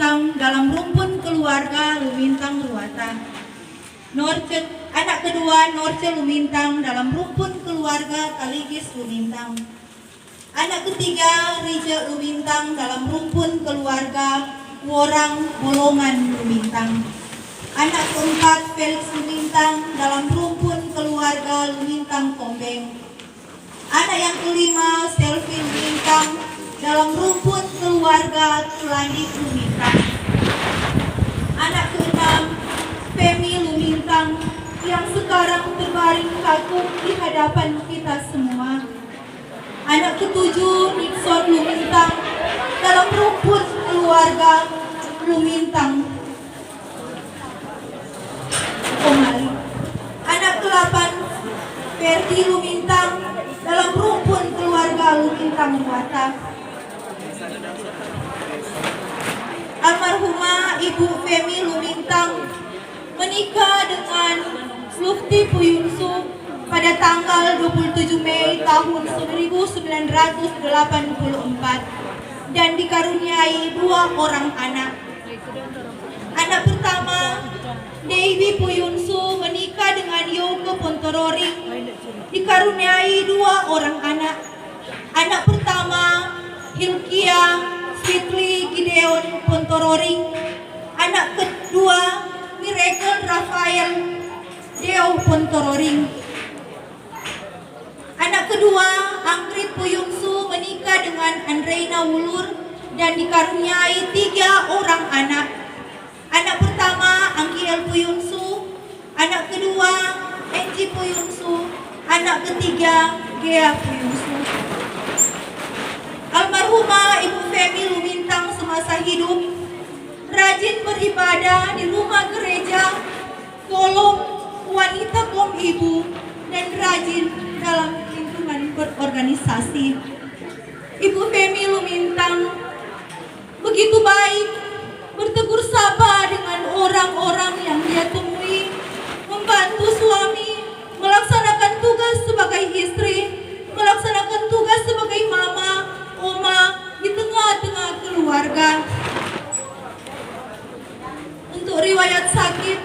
Lumintang dalam rumpun keluarga Lumintang Ruata. Anak kedua Norce Lumintang dalam rumpun keluarga Kaligis Lumintang. Anak ketiga Rija Lumintang dalam rumpun keluarga Worang Bolongan Lumintang. Anak keempat Felix Lumintang dalam rumpun keluarga Lumintang Kombeng. Anak yang kelima Selvin Lumintang dalam rumpun keluarga Tulandik Lumintang. Anak keenam Femi Lumintang yang sekarang terbaring kaku di hadapan kita semua. Anak ketujuh Nixon Lumintang dalam rumpun keluarga Lumintang Komali. Anak ke-8 Ferdi Lumintang dalam rumpun keluarga Lumintang Ruata. Almarhumah Ibu Femi Lumintang menikah dengan Lufti Puyunsu pada tanggal 27 Mei tahun 1984 dan dikaruniai 2 orang anak. Anak pertama Dewi Puyunsu menikah dengan Yoke Pontororing, dikaruniai 2 orang anak. Anak pertama Hilkia Fitri Gideon Pontororing. Anak kedua Miracle Rafael Deo Pontororing. Anak kedua Angkrit Puyungsu menikah dengan Andreina Wulur dan dikaruniai 3 orang anak. Anak pertama Angkiel Puyungsu, anak kedua Enji Puyungsu, anak ketiga Gea Puyungsu. Almarhumah Ibu Femi Lumintang semasa hidup rajin beribadah di rumah gereja, kolom wanita kaum ibu, dan rajin dalam lingkungan berorganisasi. Ibu Femi Lumintang begitu baik, bertegur sapa dengan orang-orang yang dia temui, membantu suami, melaksanakan tugas sebagai istri, melaksanakan tugas sebagai mama, oma di tengah-tengah keluarga. Untuk riwayat sakit,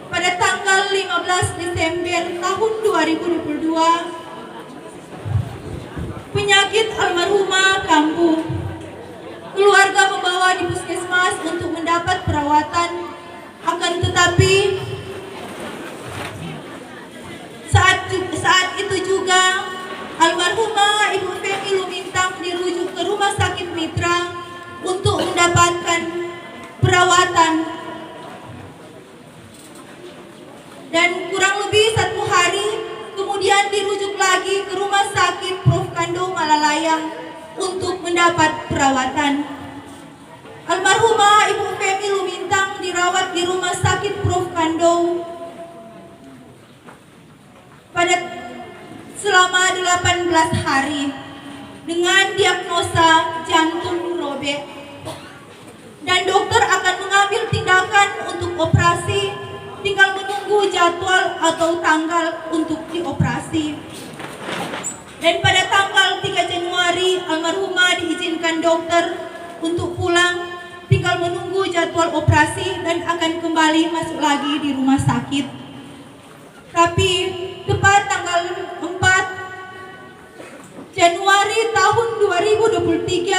pada tanggal 15 Desember tahun 2022, penyakit almarhumah kambuh. Keluarga membawa di puskesmas untuk mendapat perawatan, akan tetapi saat itu juga almarhumah Ibu Femi Lumintang dirujuk ke Rumah Sakit Mitra untuk mendapatkan perawatan. Dan kurang lebih 1 hari kemudian dirujuk lagi ke Rumah Sakit Prof. Kando Malalayang untuk mendapat perawatan. Almarhumah Ibu Femi Lumintang dirawat di Rumah Sakit Prof. Kando pada selama 18 hari dengan diagnosa jantung robek, dan dokter akan mengambil tindakan untuk operasi, tinggal menunggu jadwal atau tanggal untuk dioperasi. Dan pada tanggal 3 Januari almarhumah diizinkan dokter untuk pulang, tinggal menunggu jadwal operasi dan akan kembali masuk lagi di rumah sakit. Tapi tepat tanggal 4 Januari tahun 2023,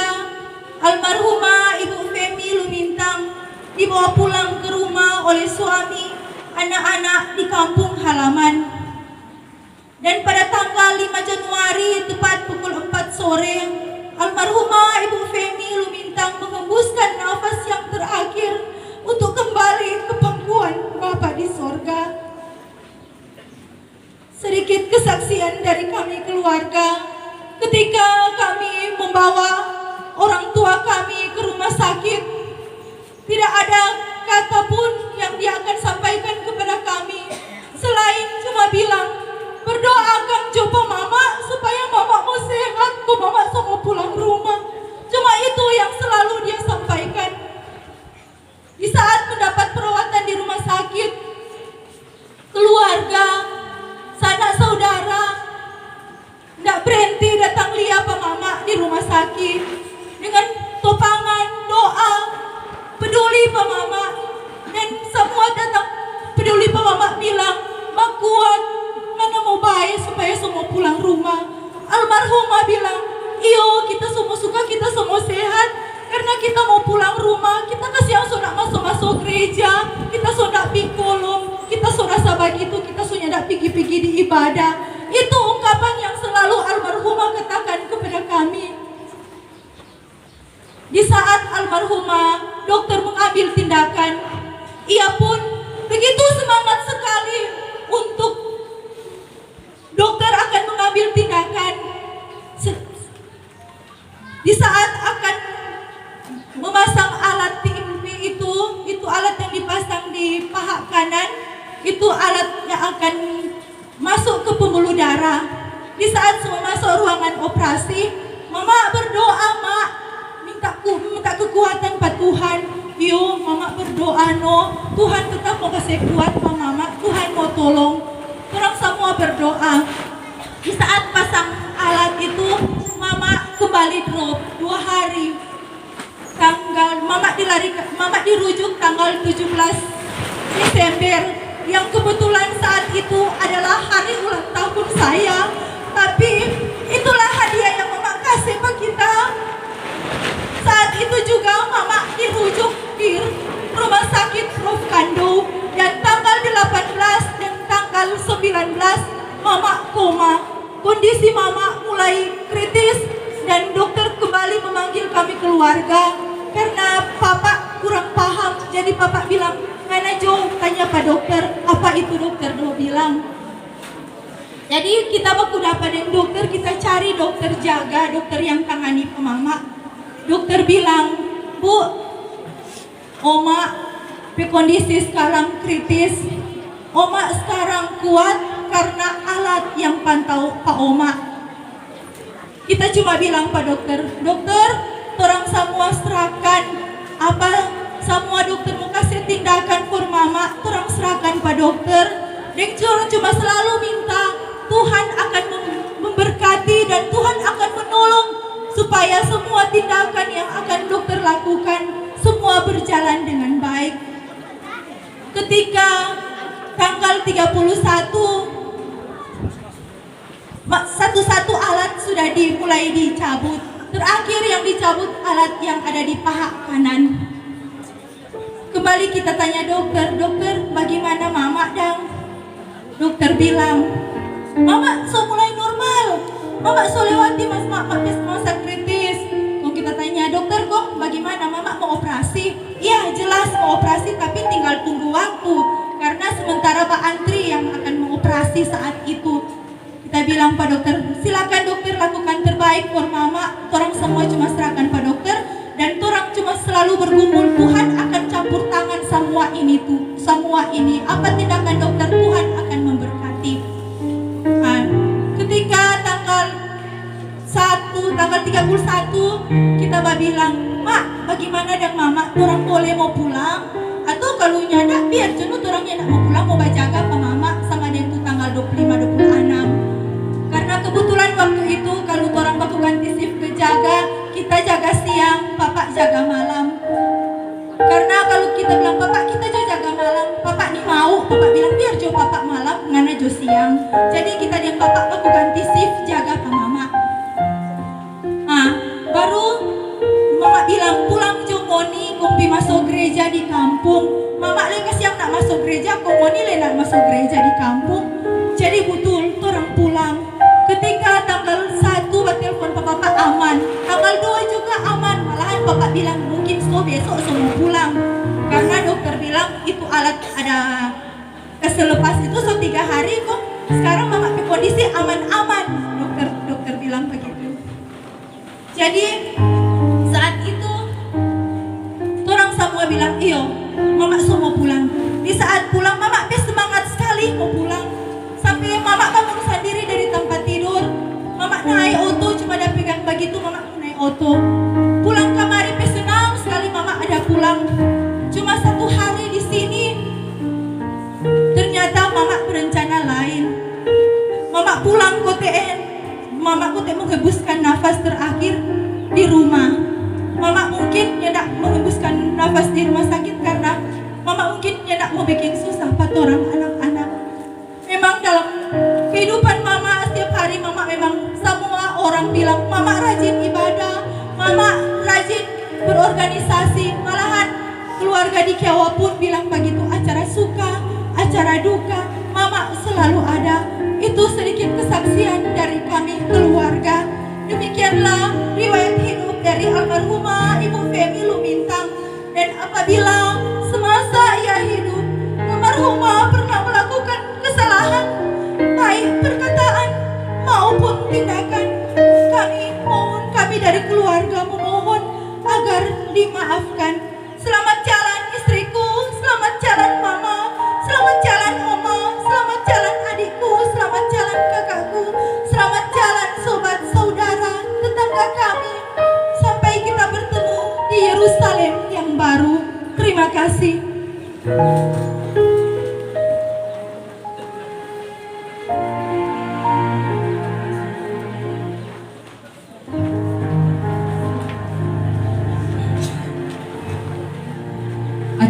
almarhumah Ibu Femi Lumintang dibawa pulang ke rumah oleh suami, anak-anak di kampung halaman. Dan pada tanggal 5 Januari tepat pukul 4 sore, almarhumah Ibu Femi Lumintang mengembuskan nafas yang terakhir untuk kembali ke pangkuan Bapa di sorga. Sedikit kesaksian dari kami keluarga ketika kami membawa orang tua kami ke rumah sakit. Tidak ada kata pun yang dia akan sampaikan kepada kami selain cuma bilang, berdoakan coba mama supaya mamamu sehat, kok mama sama pulang rumah. Cuma itu yang selalu dia sampaikan. Di saat mendapat perawatan di rumah sakit, keluarga, sanak saudara tidak berhenti datang lihat Pak Mama di rumah sakit dengan topangan doa, peduli peduli Pak Mama. Dan semua datang peduli Pak Mama bilang, "Mak kuat, mana mau baik supaya semua pulang rumah." Almarhumah bilang, "Iyo, kita semua suka, kita semua sehat. Karena kita mau pulang rumah, kita kasihan sudah masuk gereja, kita sudah pikolom, kita sudah sabak itu, kita sudah pergi-pergi di ibadah." Itu ungkapan yang selalu almarhumah katakan kepada kami. Di saat almarhumah dokter mengambil tindakan, ia pun begitu semangat sekali untuk dokter akan mengambil tindakan. Di saat akan memasang alat TMP itu alat yang dipasang di paha kanan, itu alat yang akan masuk ke pembuluh darah. Di saat semua masuk ruangan operasi, Mama berdoa, Mak, minta kekuatan Pak Tuhan. Yo, Mama berdoa, no, Tuhan tetap mau kasih kuat Pak Mama, Tuhan mau tolong. Orang semua berdoa. Di saat pasang alat itu, Mama kembali drop 2 hari. Mama dirujuk tanggal 17 Desember, yang kebetulan saat itu adalah hari ulang tahun saya. Tapi itulah hadiah yang Mama kasih Pak kita. Saat itu juga Mama dirujuk di rumah sakit Prof. Kando, dan tanggal 18 dan tanggal 19 Mama koma. Kondisi Mama mulai kritis dan dokter kembali memanggil kami keluarga karena Papa kurang paham. Jadi Papa bilang, "Mana Jo, tanya Pak dokter." Apa itu dokter? Do bilang. Jadi kita baku dapat dengan dokter, kita cari dokter jaga, dokter yang tangani Mama. Dokter bilang, "Bu, Oma kondisi sekarang kritis. Oma sekarang kuat karena alat yang pantau Pak Oma." Kita cuma bilang Pak dokter, "Dokter, orang semua serahkan apa semua dokter mau kasih tindakan for Mama, orang serahkan Pak dokter." Dan cuma selalu minta Tuhan akan memberkati dan Tuhan akan menolong supaya semua tindakan yang akan dokter lakukan semua berjalan dengan baik. Ketika tanggal 31 satu alat sudah dimulai dicabut. Terakhir yang dicabut alat yang ada di paha kanan. Kembali kita tanya dokter, "Dokter, bagaimana Mama dang?" Dokter bilang, "Mama so mulai normal. Mama so lewati masa kritis." Kalau kita tanya, "Dokter kok bagaimana Mama mau operasi?" "Iya jelas mau operasi, tapi tinggal tunggu waktu. Karena sementara Pak Antri yang akan mengoperasi saat itu." Kita bilang, "Pak dokter, silakan dokter lakukan terbaik for Mama. Torang semua cuma serahkan Pak dokter. Dan torang cuma selalu bergumul, Tuhan akan campur tangan semua ini tuh. Semua ini, apa tindakan dokter, Tuhan akan memberkati." Nah, ketika tanggal 31 kita bilang, "Mak, bagaimana dan Mama? Torang boleh mau pulang? Atau kalau nyada biar jenuh torangnya nak mau pulang, mau bajaga Pak Mama sama dia itu tanggal 25-26. Karena kebetulan waktu itu kalau orang baku ganti shift ke jaga, kita jaga siang, Papa jaga malam. Karena kalau kita bilang, "Papa kita jaga malam," Papa nih mau, Papa bilang, "Biar jo Papa malam, ngana jo siang." Jadi kita dia Papa baku ganti shift jaga Pak Mama. Nah, baru Mama bilang, "Pulang jo Moni, kumpi masuk gereja di kampung." Mama lagi siang nak masuk gereja, kok Moni le nak masuk gereja di kampung. Jadi betul, orang pulang. Ketika tanggal 1 telepon Papa aman, tanggal 2 juga aman. Malahan Papa bilang mungkin besok semua pulang. Karena dokter bilang itu alat ada keselepas itu 3 hari kok. Sekarang Mama ke kondisi aman-aman. Dokter bilang begitu. Jadi saat itu orang semua bilang, "Iyo, Mama semua pulang." Di saat pulang Mama semangat sekali mau pulang. Sampai Mama bangun sendiri dari tempat tidur. Mama naik auto, cuma ada pegang begitu Mama naik auto. Pulang kamari senang sekali Mama ada pulang. Cuma 1 hari di sini ternyata Mama berencana lain. Mama pulang ke TN. Mama menghembuskan nafas terakhir di rumah. Mama mungkin nyendak mengembuskan nafas di rumah sakit karena Mama mungkin nyendak mau bikin susah patorang anak-anak. Memang dalam kehidupan Mama setiap hari Mama memang semua orang bilang Mama rajin ibadah, Mama rajin berorganisasi, malahan keluarga di Kiawa pun bilang begitu, acara suka, acara duka, Mama selalu ada. Itu sedikit kesaksian dari kami keluarga. Demikianlah riwayat hidup dari almarhumah Ibu Femi Lumintang. Dan apabila semasa ia hidup, almarhumah pernah melakukan kesalahan, baik perkataan maupun tindakan, kami dari keluarga memohon agar dimaafkan. Selamat jalan istriku, selamat jalan mama, selamat jalan oma, selamat jalan adikku, selamat jalan kakakku, selamat jalan sobat saudara tetangga kami, sampai kita bertemu di Yerusalem yang baru. Terima kasih.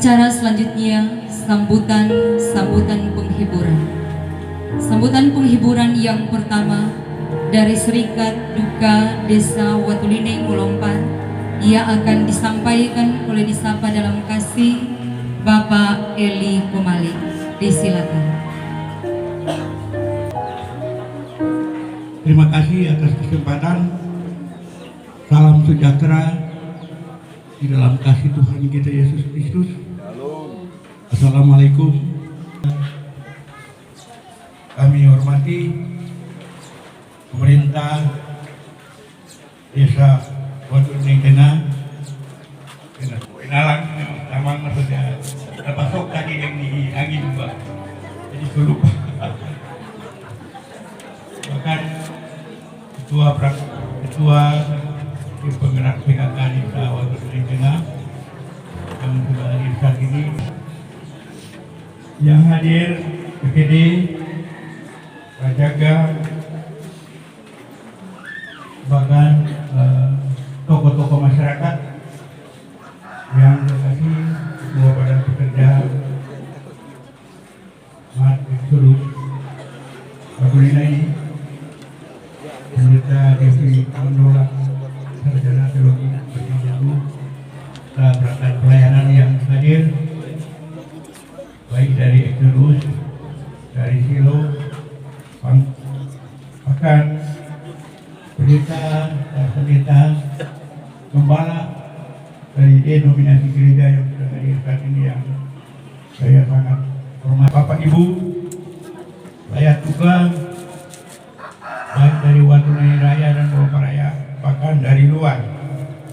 Acara selanjutnya sambutan penghiburan. Sambutan penghiburan yang pertama dari Serikat Duka Desa Watulineng Molompan. Ia akan disampaikan oleh disapa dalam kasih Bapak Eli Komali. Disilakan. Terima kasih atas kesempatan. Salam sejahtera di dalam kasih Tuhan kita Yesus Kristus. Assalamualaikum. Kami hormati pemerintah Desa Watulineng Tengah, kenalan tamang maksudnya terpasok tadi yang di angin Pak, jadi lupa. Bahkan ketua tim penggerak PKK Desa Watulineng Tengah yang sudah hadir saat ini, yang hadir BPD, Rajaga, bahkan tokoh-tokoh masyarakat yang terkasih, semua badan pekerja, Mat Surut, Watulineng, Pendeta Devi Mandola, sarjana teologi berjenjang, perangkat pelayanan yang hadir, baik dari Exodus, dari Silo, bahkan pendeta, gembala dari denominasi gereja yang sudah hadir saat ini, yang saya sangat hormat. Bapak Ibu, saya juga baik dari Watulineng Raya dan Molompan Raya, bahkan dari luar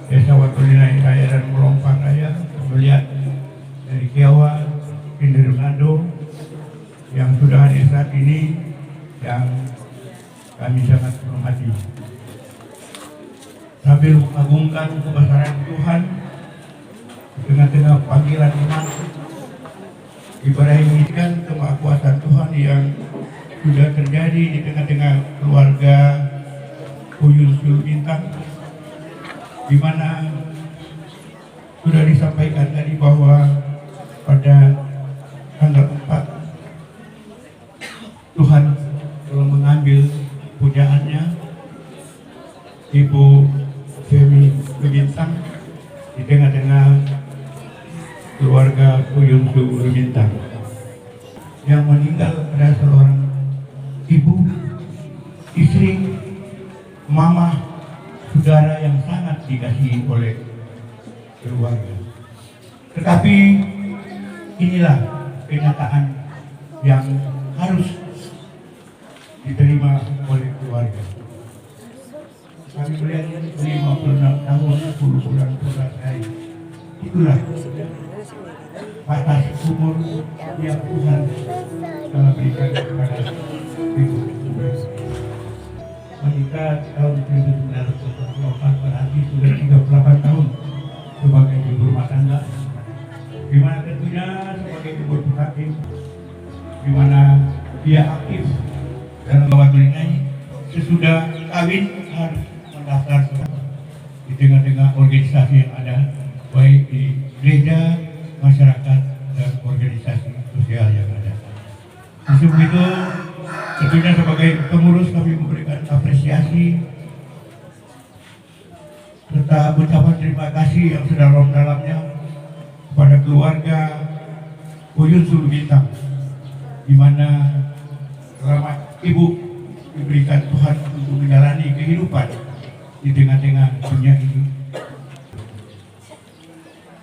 Desa Watulineng Raya dan Molompan Raya, melihat dari Kiawa, Pindermando yang sudah hadir saat ini, yang kami sangat hormati. Sambil mengagungkan kebesaran Tuhan di tengah-tengah panggilan iman, ibaratkan kemahakuasaan Tuhan yang sudah terjadi di tengah-tengah keluarga Uyun Sulu Bintang, di mana sudah disampaikan tadi bahwa pada tanggal 4 Tuhan telah mengambil pujaannya Ibu Femi Lumintang di tengah-tengah keluarga Uyun Sulu Bintang. Yang meninggal adalah seorang ibu, istri, mama, saudara yang sangat dikasihi oleh keluarga. Tetapi inilah kenyataan yang harus diterima oleh keluarga. Kami melihat 56 tahun 10 bulan 11 hari. Itulah batas umur yang Tuhan telah berikan kepada ibu. Menikah tahun 1944, berarti sudah 38 tahun sebagai ibu rumah tangga, di mana tentunya sebagai ibu hakim, di mana dia aktif dalam Watulineng. Sesudah kawin harus mendaftar di di tengah-tengah organisasi yang ada, baik di gereja, masyarakat, dan organisasi sosial yang ada. Untuk itu, tentunya sebagai pengurus kami memberikan apresiasi serta ucapan terima kasih yang sedalam-dalamnya kepada keluarga Uyun Sulu Bintang, di mana selama ibu diberikan Tuhan untuk menjalani kehidupan di tengah-tengah dunia ini.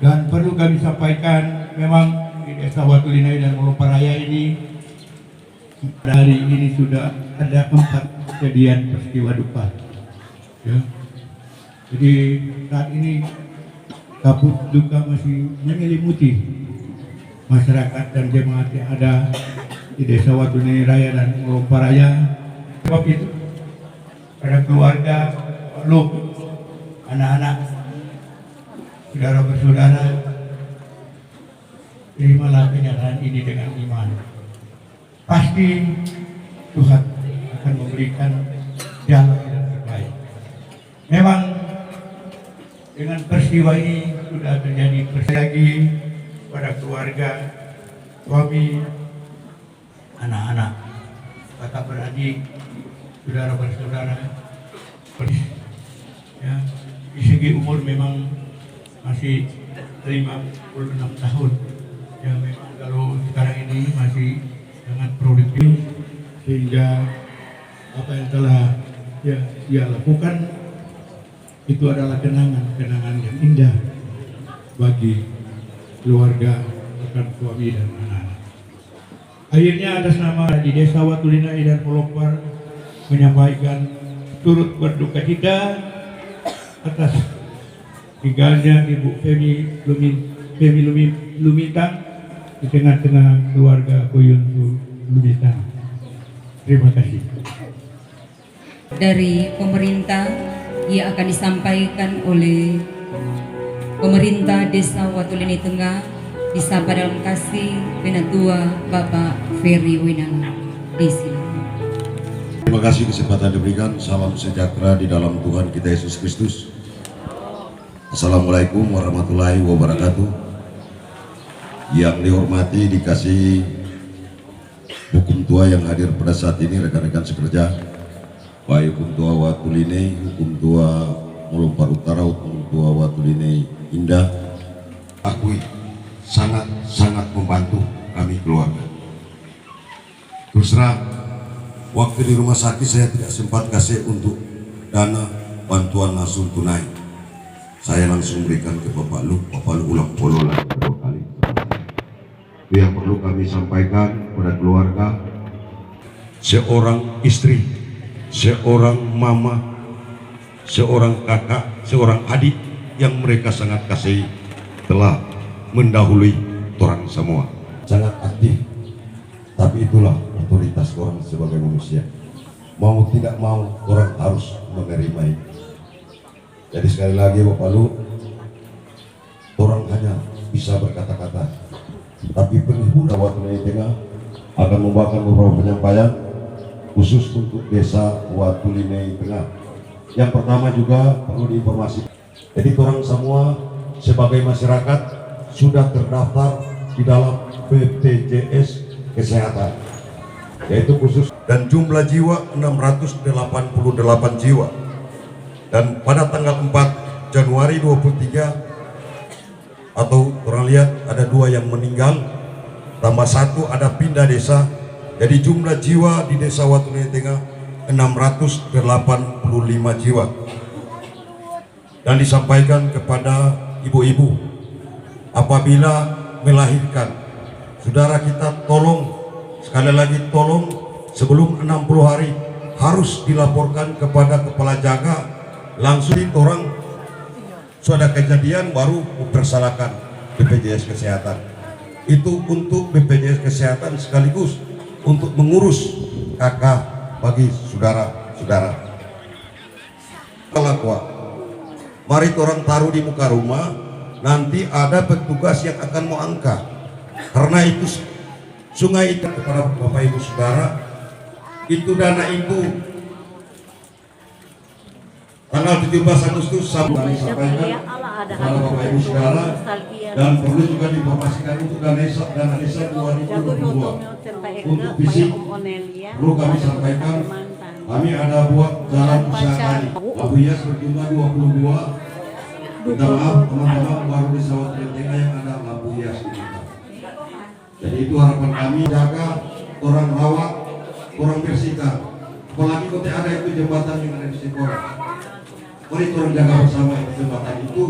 Dan perlu kami sampaikan, memang di Desa Watulinai dan Moloparaya ini hari ini sudah ada 4 kejadian peristiwa duka. Ya. Jadi saat ini kabut duka masih menyelimuti masyarakat dan jemaat yang ada di Desa Watulinai Raya dan Moloparaya. Sebab itu pada keluarga, lu, anak-anak, saudara bersaudara, terimalah kenyataan ini dengan iman. Pasti Tuhan akan memberikan jalan yang terbaik. Memang dengan peristiwa ini sudah terjadi lagi pada keluarga, suami, anak-anak, kakak beradik, saudara bersaudara. Ya, di segi umur memang masih 56 tahun. Ya, memang kalau sekarang ini masih sangat produktif, sehingga apa yang telah dia lakukan itu adalah kenangan yang indah bagi keluarga, rekan suami dan anak-anak. Akhirnya atas nama di Desa Watulinai dan Polopar menyampaikan turut berduka cita atas tinggalnya Ibu Femi Lumintang di tengah-tengah keluarga Uyun Sulu Bintang. Terima kasih. Dari pemerintah yang akan disampaikan oleh pemerintah Desa Watulinai Tengah disapa dalam kasih Penatua Bapak Ferry Winang Desi. Terima kasih kesempatan diberikan. Salam sejahtera di dalam Tuhan kita Yesus Kristus. Assalamualaikum warahmatullahi wabarakatuh. Yang dihormati, dikasih hukum tua yang hadir pada saat ini, rekan-rekan sekerja, baik hukum tua Watulinai, hukum tua Molompar Utara, hukum tua Watulinai Indah, akui sangat membantu kami keluarga. Terus terang, waktu di rumah sakit saya tidak sempat kasih untuk dana bantuan langsung tunai. Saya langsung berikan ke Bapak Lu ulang polo lagi kedua kali. Itu yang perlu kami sampaikan kepada keluarga. Seorang istri, seorang mama, seorang kakak, seorang adik yang mereka sangat kasih telah mendahului orang semua. Sangat aktif, tapi itulah otoritas orang sebagai manusia. Mau tidak mau orang harus menerima itu. Jadi sekali lagi Bapak Lu, orang hanya bisa berkata-kata, tapi penghibur Watulinai Tengah akan membawakan beberapa penyampaian khusus untuk Desa Watulinai Tengah. Yang pertama juga perlu diinformasikan. Jadi orang semua sebagai masyarakat sudah terdaftar di dalam BPJS Kesehatan, yaitu khusus, dan jumlah jiwa 688 jiwa. Dan pada tanggal 4 Januari 23 atau orang lihat ada 2 yang meninggal, tambah 1 ada pindah desa, jadi jumlah jiwa di Desa Watulinai Tengah 685 jiwa. Dan disampaikan kepada ibu-ibu, apabila melahirkan, saudara kita tolong, sekali lagi tolong, sebelum 60 hari harus dilaporkan kepada kepala jaga. Langsung orang sudah kejadian baru mempersalahkan BPJS Kesehatan. Itu untuk BPJS Kesehatan sekaligus untuk mengurus kakak bagi saudara-saudara. Mari orang taruh di muka rumah, nanti ada petugas yang akan mau angkat. Karena itu sungai itu kepada Bapak Ibu Saudara, itu dana itu tanggal 17 Agustus kami sampaikan kepada Bapak Ibu saudara, dan perlu juga diinformasikan untuk dana desa 2022 untuk fisik perlu kami sampaikan kami ada buat jalan usaha kami Abu Yas berjumlah 22. Minta maaf teman-teman baru di Sawah Tengah yang ada Abu Yas. Jadi itu harapan kami, jaga orang rawat, orang bersihkan. Apalagi kalau ada itu jembatan yang ada di Sikora. Mari orang jaga bersama itu jembatan itu,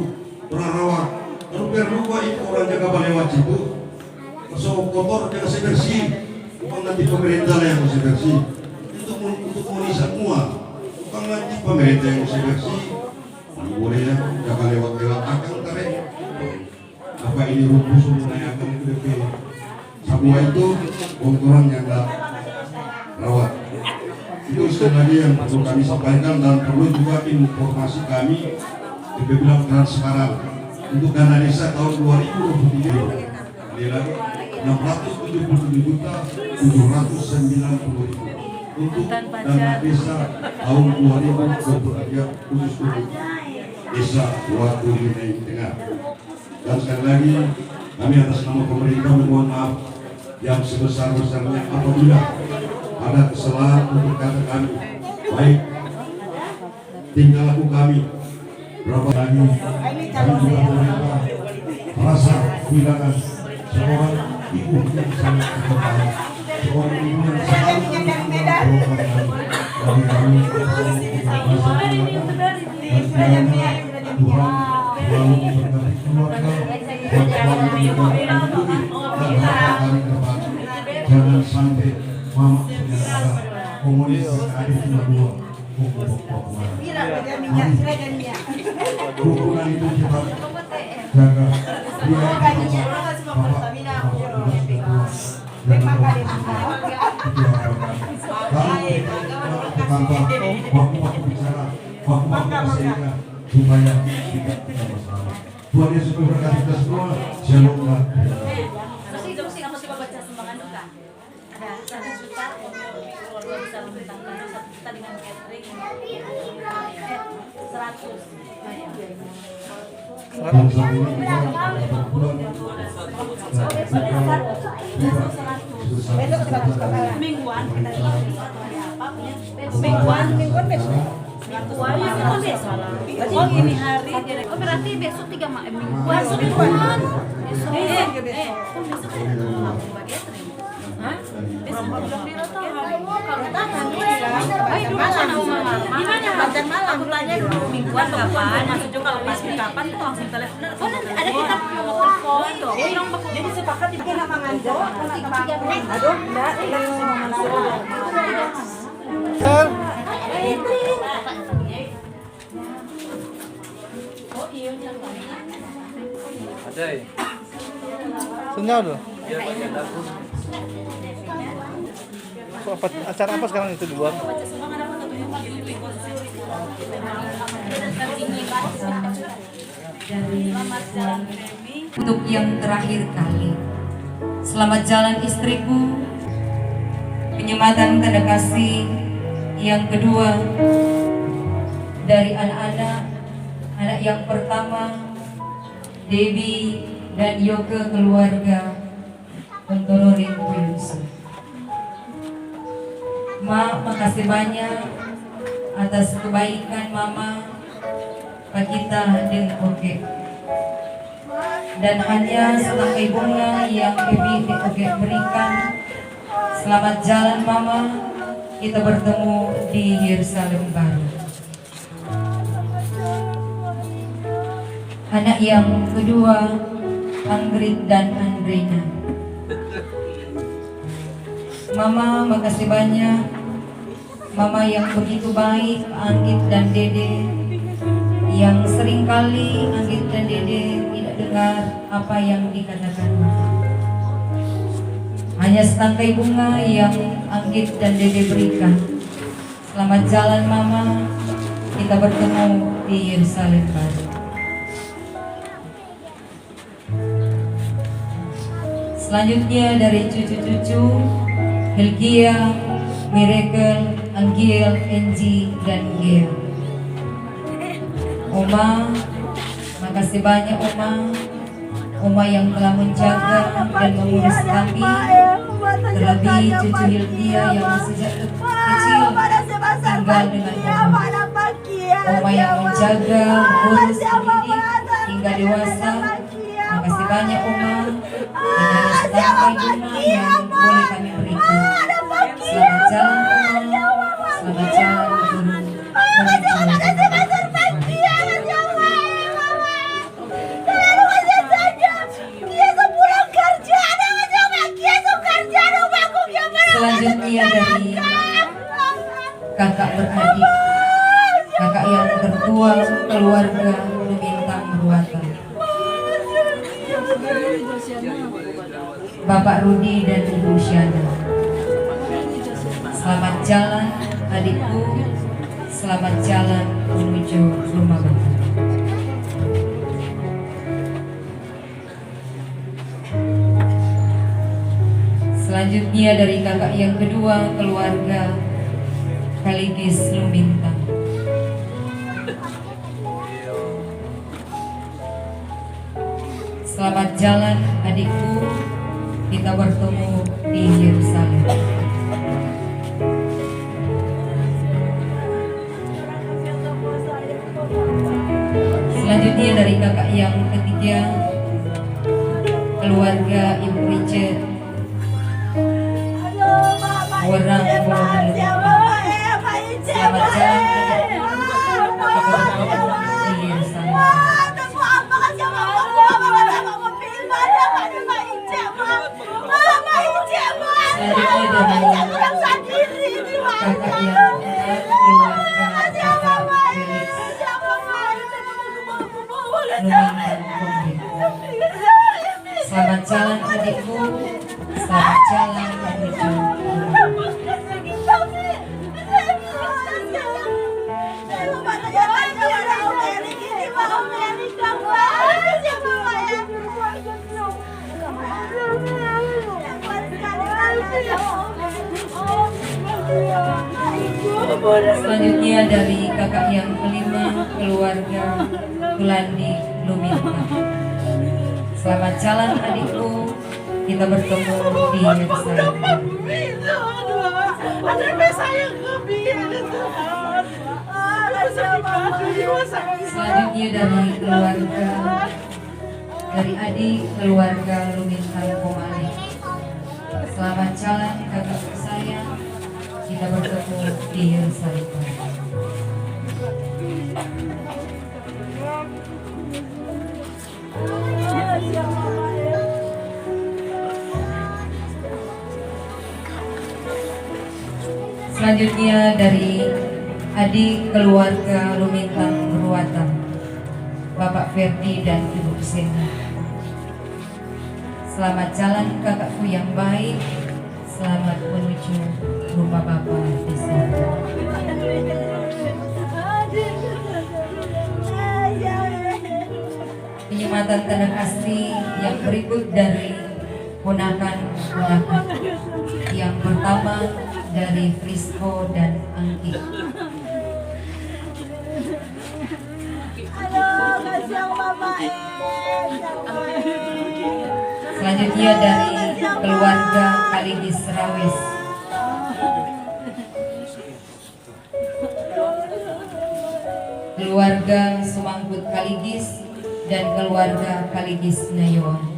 orang rawat. Kalau perlu itu orang jaga lewat situ. Masuk kotor jaga bersih. Bukan nanti pemerintah yang masih bersih. Untuk muni semua. Bukan nanti pemerintah yang masih bersih. Boleh ya, jaga lewat akan tarik. Apa ini rumput semua yang akan ke semua itu orang yang tak rawat. Itu sekali lagi yang perlu kami sampaikan, dan perlu juga informasi kami dibilang transparan untuk dana desa tahun 2023 kali lagi 677.790.000 untuk dana desa tahun 2023 khusus untuk desa Watu Linai Tengah. Dan sekali lagi kami atas nama pemerintah mohon maaf yang sebesar-besarnya apabila ada kesalahan untuk kata kami, baik tinggal laku kami berapa lagi kami juga pemerintah merasa kehilangan seorang ibu yang sangat terkenal, seorang ibu yang selalu mendukung kami dan Tuhan selalu memberkati keluarga dan selalu melindungi dan kami depan. Jangan sampai mama saudara komunis yang ada cuma dua hubungan itu kita jaga waktu bicara waktu sehingga supaya tidak masalah. Tuhan Yesus memberkati kita semua. Shalom. Ada 1 juta keluarga bisa membentangkan 1 juta dengan catering 100 mingguan besok. Oh ini hari, oh berarti besok 3 mingguan. Mingguan. Besok besok belum diratakan. Kalau tahan gimana? Banten malam. Aku tanya dulu mingguan kapan? Maksudnya kalau pas kapan itu langsung telepon. Oh nanti ada kita mau telepon dong. Jadi sepakat itu nama ngandel. Aduh, enggak. Ada ya? Senyal dulu. Acara apa sekarang itu di luar? Untuk yang terakhir kali, selamat jalan istriku. Penyematan tanda kasih yang kedua dari anak yang pertama Devi dan Yoga keluarga Pentonorin Yusuf. Ma, makasih banyak atas kebaikan Mama, Pak Kita dan Oke. Dan hanya setangkai bunga yang Bibi Oke berikan. Selamat jalan Mama, kita bertemu di Yerusalem baru. Anak yang kedua, Anggrit dan Andrina. Mama, makasih banyak. Mama yang begitu baik, Anggit dan Dede, yang seringkali Anggit dan Dede tidak dengar apa yang dikatakan Mama. Hanya setangkai bunga yang Anggit dan Dede berikan. Selamat jalan Mama, kita bertemu di Yerusalem baru. Selanjutnya dari cucu-cucu Helgia, Miracle, Angel, Angie, dan Gia. Oma, makasih banyak Oma. Oma yang telah menjaga dan mengurus kami, terlebih cucu Hildia yang sejak kecil tinggal dengan Oma. Oma yang menjaga, mengurus, mendidik hingga dewasa. Makasih banyak Oma. Dan hanya setangkai bunga yang boleh kami berikan. Selamat jalan Oma. Selamat jalan guru. Selanjutnya dari kakak beradik, kakak yang tertua keluarga Lumintang Ruatan, Bapak Rudi dan Ibu Syana. Selamat jalan adikku, selamat jalan menuju rumah Bapak. Selanjutnya dari kakak yang kedua keluarga Kaligis Lumintang. Selamat jalan adikku, kita bertemu di Yerusalem. Selanjutnya dari kakak yang ketiga keluarga Ibu Richard, orang Bolongan. Selamat jalan di Yerusalem. Selanjutnya dari kakak yang keluarga Bapak Felix Lumintang Komplek. Selamat jalan adikku, selamat jalan menuju selanjutnya dari kakak yang kelima keluarga Tulandi Lumintang. Selamat jalan adikku, kita bertemu di Yerusalem. Selanjutnya dari keluarga dari adik keluarga Lumintang Komali. Selamat jalan kakakku sayang, kita bertemu di Yerusalem. Selanjutnya dari adik keluarga Lumintang Ruatan, Bapak Ferdi dan Ibu Sena. Selamat jalan kakakku yang baik, selamat menuju rumah Bapak di sana. Penyematan tanda kasih yang berikut dari ponakan-ponakan. Yang pertama dari Frisco dan Angki. Selanjutnya dari keluarga Kaligis Rawes. Keluarga Sumangkut Kaligis dan keluarga Kaligis Nayawan.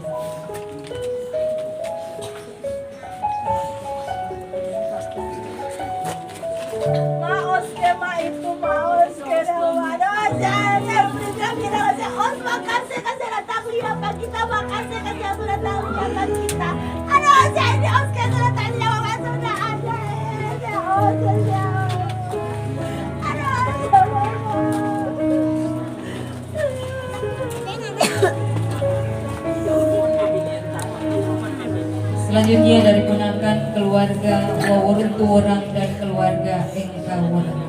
Selanjutnya dari ponakan keluarga Waworuntu Orang dan keluarga Engka Orang.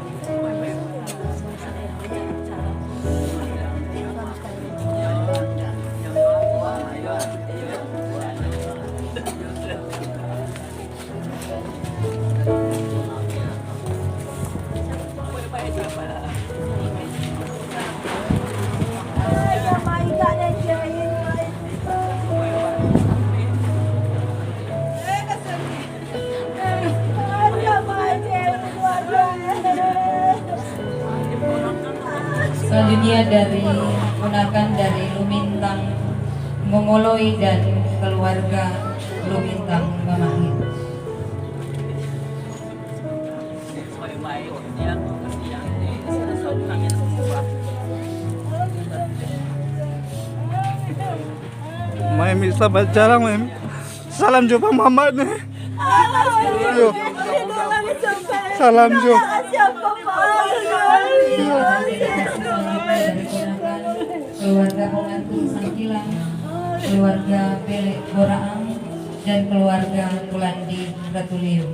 Selanjutnya dari ponakan dari Lumintang Mongoloi dan keluarga Lumintang Mamahit. Mami selamat jalan, Mami. Salam jumpa mama nih. Ayo. Salam jumpa. Keluarga pengantin Sangkilang, keluarga Pelek Boraang, dan keluarga Tulandi Ratulio.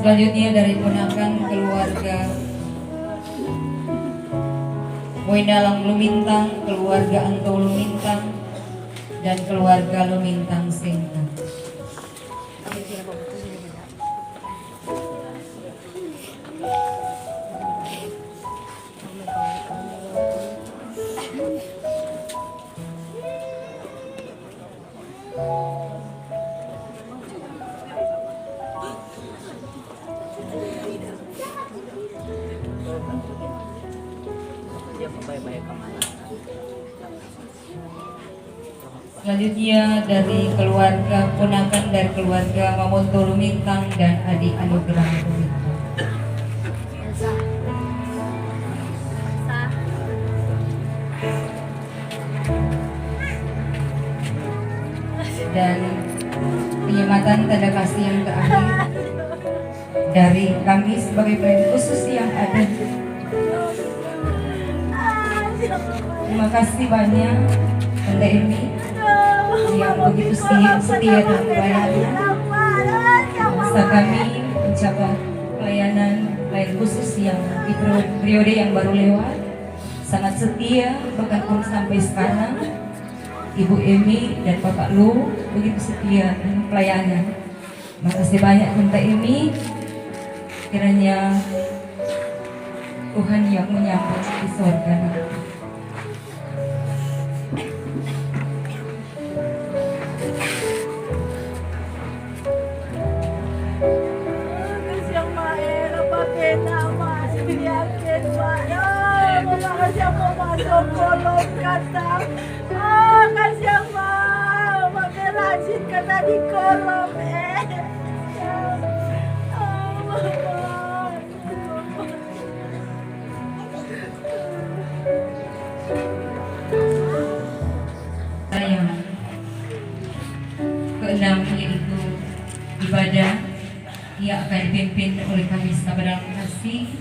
Selanjutnya dari ponakan keluarga Boinalang Lumintang, keluarga Anto Lumintang, dan keluarga Lumintang Sengkang. Selanjutnya dari keluarga ponakan dari keluarga Mamonto Lumintang dan adik Anugerah Lumintang. Dan penyematan tanda kasih yang terakhir dari kami sebagai pelayan khusus yang ada. Terima kasih banyak Tante Emi yang begitu setia dan pelayanan. Serta kami mencapai pelayanan khusus yang di periode yang baru lewat sangat setia, bahkan pun sampai sekarang Ibu Emi dan Bapak Lu begitu setia dengan pelayanan. Makasih banyak Tante Emi, kiranya Tuhan yang menyambut di sorga nanti. Kata di kolom Yang keenam yaitu ibadah, ia akan dipimpin oleh kami sahabat dalam kasih.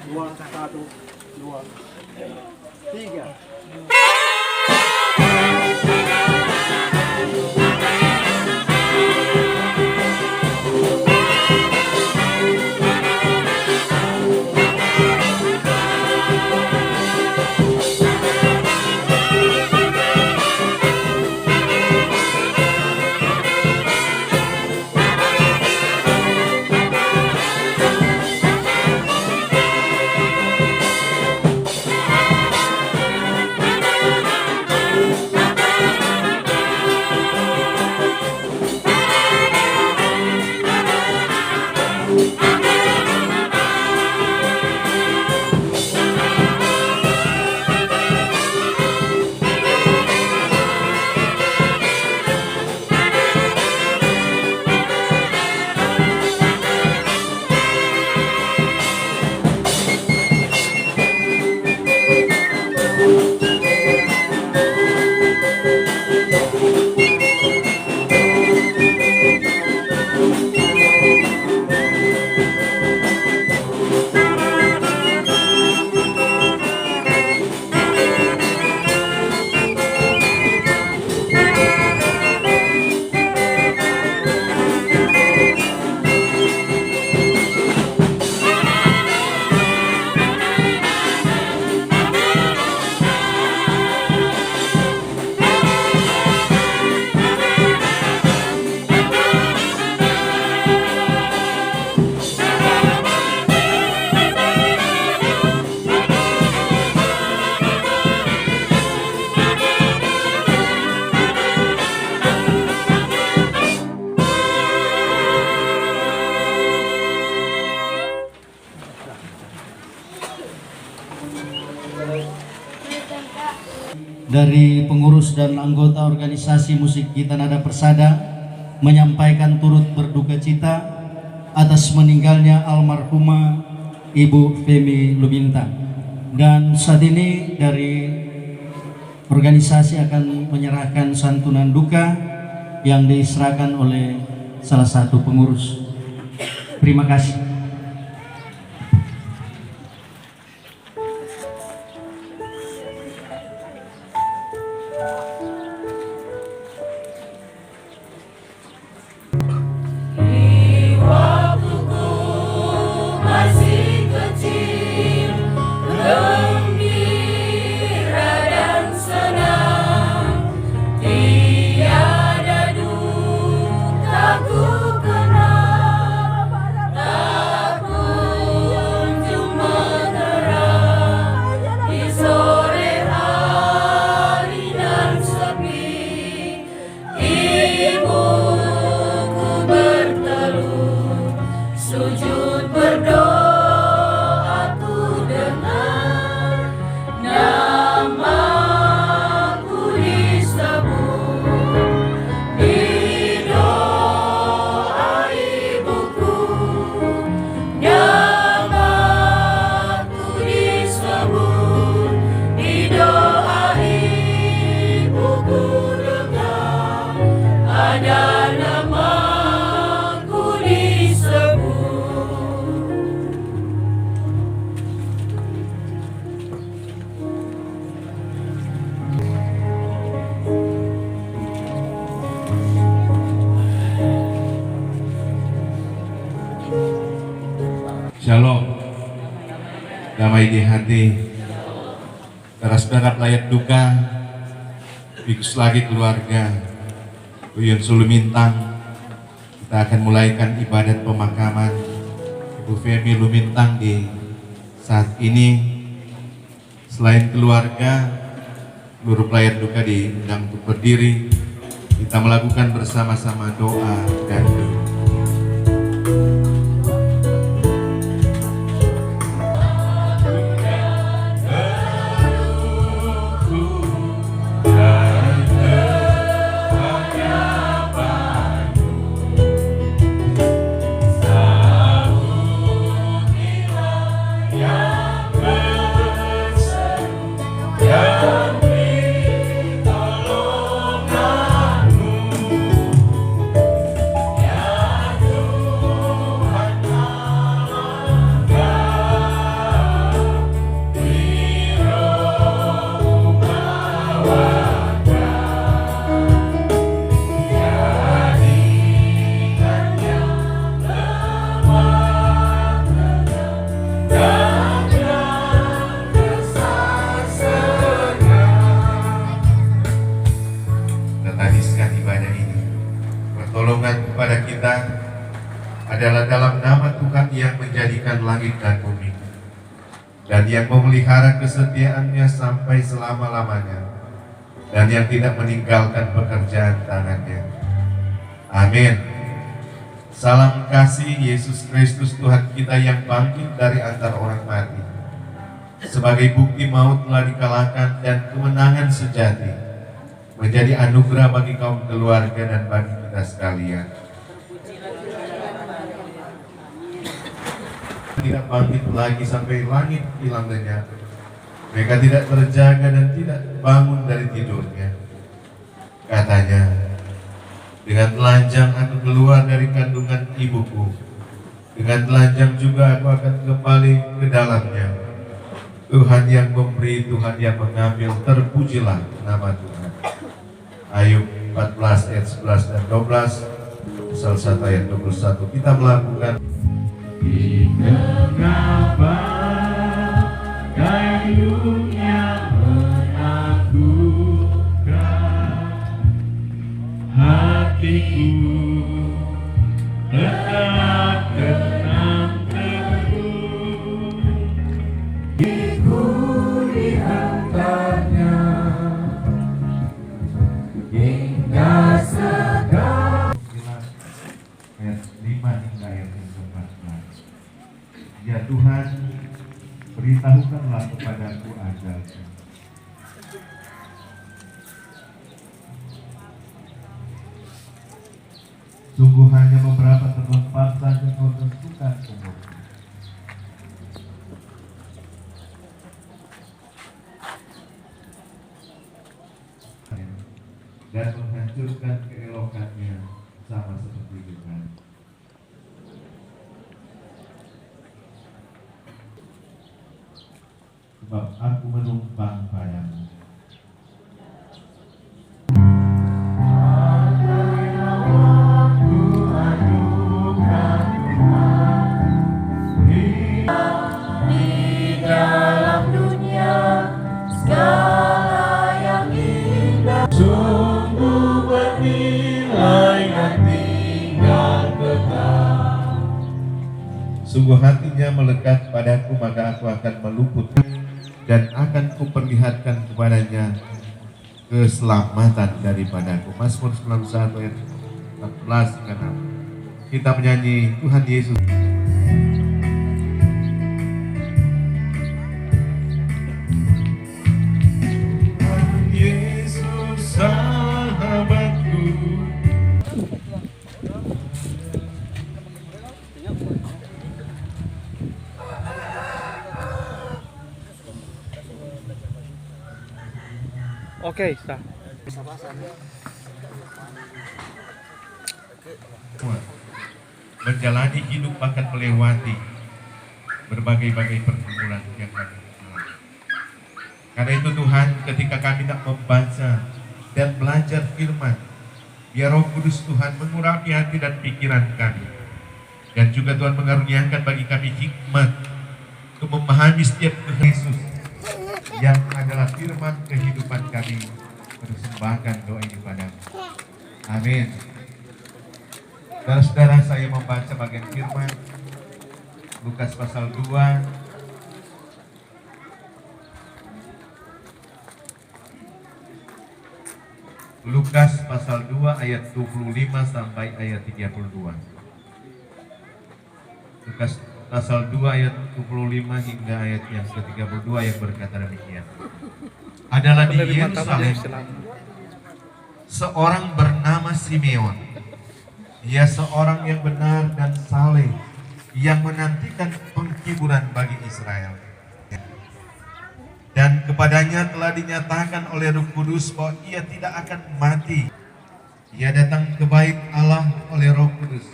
Dua, satu, dua, tiga. Dari pengurus dan anggota organisasi musik Gita Nada Persada menyampaikan turut berduka cita atas meninggalnya almarhumah Ibu Femi Luminta. Dan saat ini dari organisasi akan menyerahkan santunan duka yang diserahkan oleh salah satu pengurus. Terima kasih. Shalom, damai di hati, saudara-saudara pelayan duka, Bikus lagi keluarga, Uyun Sulumintang. Kita akan mulaikan ibadat pemakaman Ibu Femi Lumintang di saat ini. Selain keluarga, seluruh pelayan duka diundang untuk berdiri. Kita melakukan bersama-sama doa dan adalah dalam nama Tuhan yang menjadikan langit dan bumi dan yang memelihara kesetiaannya sampai selama-lamanya dan yang tidak meninggalkan pekerjaan tangannya. Amin. Salam kasih Yesus Kristus Tuhan kita yang bangkit dari antara orang mati. Sebagai bukti maut telah dikalahkan dan kemenangan sejati menjadi anugerah bagi kaum keluarga dan bagi kita sekalian. Tidak bangkit lagi sampai langit hilang lenyap. Mereka tidak terjaga dan tidak bangun dari tidurnya. Katanya, dengan telanjang aku keluar dari kandungan ibuku, dengan telanjang juga aku akan kembali ke dalamnya. Tuhan yang memberi, Tuhan yang mengambil, terpujilah nama Tuhan. Ayub 14 ayat 11 dan 12, pasal 1 ayat 21. Kita melakukan Di tengah kayunya menakutkan, hatiku tetap tenang teguh. Ku diantarnya hingga segala. ayat 5 hingga ayat 14. Ya Tuhan, beritahukanlah kepadaku ajalku. Sungguh hanya beberapa terlempar saja kau tentukan umurku. Dan menghancurkan keelokannya sama seperti Tuhan. Sebab aku menumpang padamu. Sungguh hatinya melekat padaku, maka aku akan meluput dan akan kuperlihatkan kepadanya keselamatan daripadaku. Mazmur 91 ayat 14 hingga 6. Kita menyanyi Tuhan Yesus. Tuhan Yesus sahabatku. Oke, sudah. Menjalani hidup akan melewati berbagai-bagai pergumulan yang kami alami. Karena itu Tuhan, ketika kami nak membaca dan belajar firman, biar Roh Kudus Tuhan mengurapi hati dan pikiran kami. Dan juga Tuhan mengaruniakan bagi kami hikmat untuk memahami setiap Yesus yang adalah firman kehidupan kami. Persembahkan doa ini padamu. Amin. Saudara-saudara, saya membaca bagian firman Lukas pasal 2 Lukas pasal 2 ayat 25 sampai ayat 32. Lukas pasal 2 ayat 25 hingga ayat yang ke-32 yang berkata demikian. Adalah di Yerusalem seorang bernama Simeon. Ia seorang yang benar dan saleh, yang menantikan penghiburan bagi Israel. Dan kepadanya telah dinyatakan oleh Roh Kudus bahwa ia tidak akan mati. Ia datang ke bait Allah oleh Roh Kudus.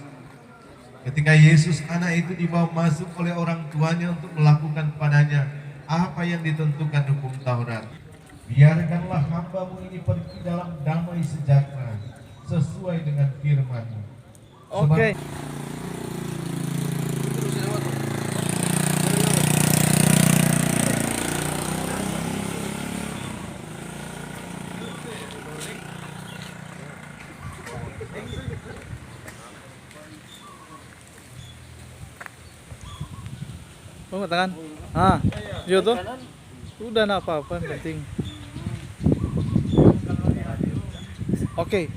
Ketika Yesus anak itu dibawa masuk oleh orang tuanya untuk melakukan padanya apa yang ditentukan hukum Taurat. Biarkanlah hamba-Mu ini pergi dalam damai sejahtera sesuai dengan firman-Mu. Oke. Oh, tangan. Ah, iya tuh. Udah nggak apa-apa, yang penting. Oke.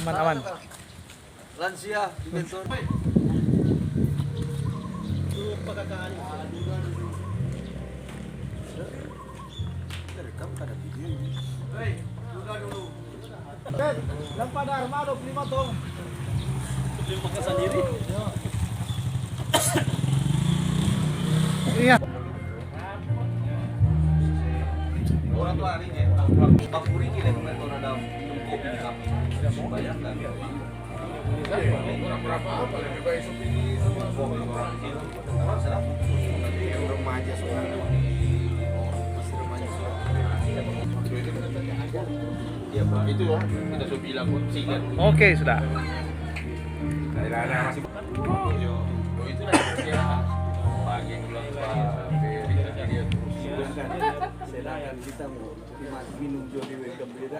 Aman. Lansia di bentor. Rekam kada video. Hei, sudah dulu. Lampada armado 5 tong. Beli makan sendiri. Iya. Orang tua hari ini, bakuri gila bentor ada cukup di kami. Bayangkan. Berapa apa lebih baik supini remaja sekarang masih remaja ya begitu loh kita sudah bilang sigan. Oke, sudah. Daerah masih itu lah bagi ulang dia sedangkan kita mau minum jodi gembira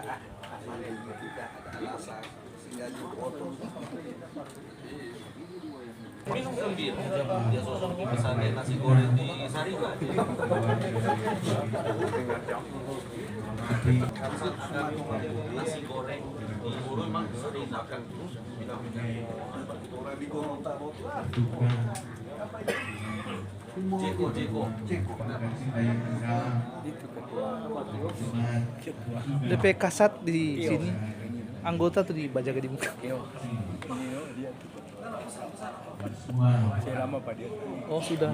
kita ada alasan sehingga dipotong minum gembira dia sosok pesan nasi goreng di Sariga nasi goreng di Urun mah sering akan orang di Gorontalo Jeko DP kasat di sini. Anggota tuh dibajakan di muka. Oh, sudah.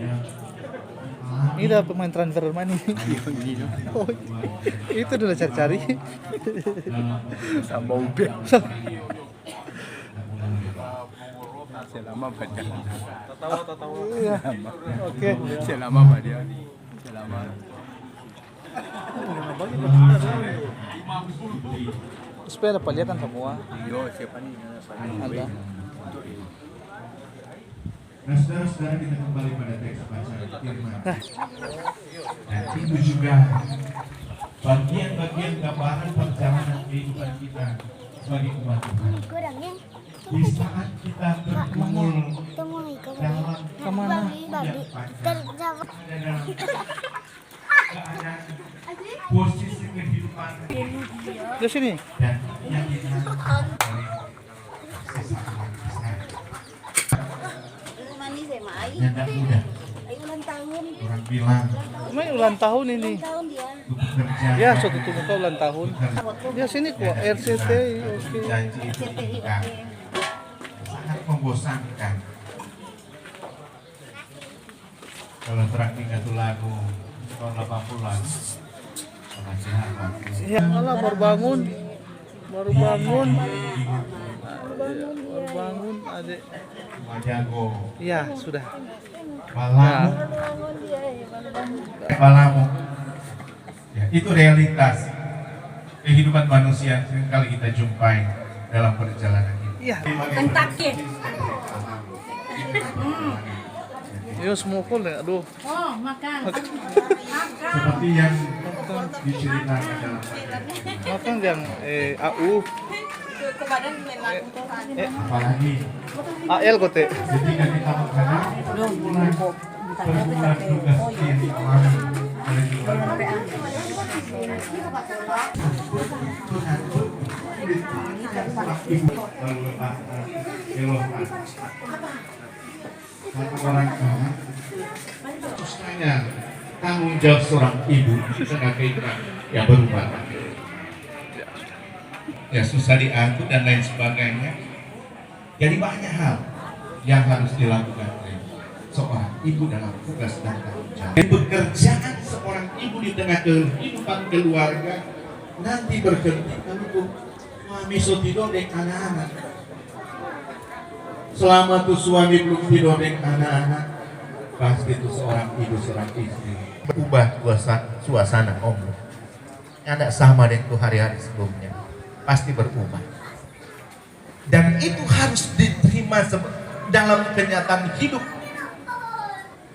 Ini udah pemain transfer money. Oh, itu udah cari-cari. Sama Ubed. Selama baca. Tawa. Iya. Oke. Selama baca. Selama. Supaya dapat lihat kan semua. Yo, siapa nih? Ada. Nah, saudara-saudara, kita kembali pada teks bacaan firman. Dan itu juga bagian-bagian gambaran perjalanan kehidupan kita sebagai umat Tuhan. Di saat kita bergumul dalam Kemana? yang panjang, dalam keadaan posisi kehidupan Di sini. dan keyakinan dari sesama Kristen. Yang tidak mudah. Orang bilang Cuma ulang tahun ini. untuk bekerja. Ya, suatu tunggu kau ulang tahun. Ya sini kok RCT. Oke. Janji itu bukan sangat membosankan. Kalau terakhir satu lagu tahun 80-an, masih apa? Ya, Allah baru bangun. Baru bangun. Baru bangun, Adik. Majago, Ya, sudah. Balamu, Balamu. Ya, itu realitas kehidupan manusia yang seringkali kita jumpai dalam perjalanan ini. Iya. Kentucky. Yo semua full ya. Aduh. Oh, makan. Seperti yang diceritakan dalam Makan yang AU, apalagi AL kote. ketika kita makanan perbulan tugas yang diambil oleh keluarga. Ibu lalu lepas kelompok satu orang anak terus tanya tanggung jawab seorang ibu di tengah kehidupan yang berubah ya susah diatur dan lain sebagainya. Jadi banyak hal yang harus dilakukan oleh seorang ibu dalam tugas dan tanggung jawab. Pekerjaan seorang ibu di tengah kehidupan keluarga nanti berhenti untuk suami tidur dengan anak-anak. Selama tuh suami belum tidur dengan anak-anak, pasti itu seorang ibu, seorang istri berubah suasana umur. Tidak sama dengan hari-hari sebelumnya, pasti berubah. Dan itu harus diterima dalam kenyataan hidup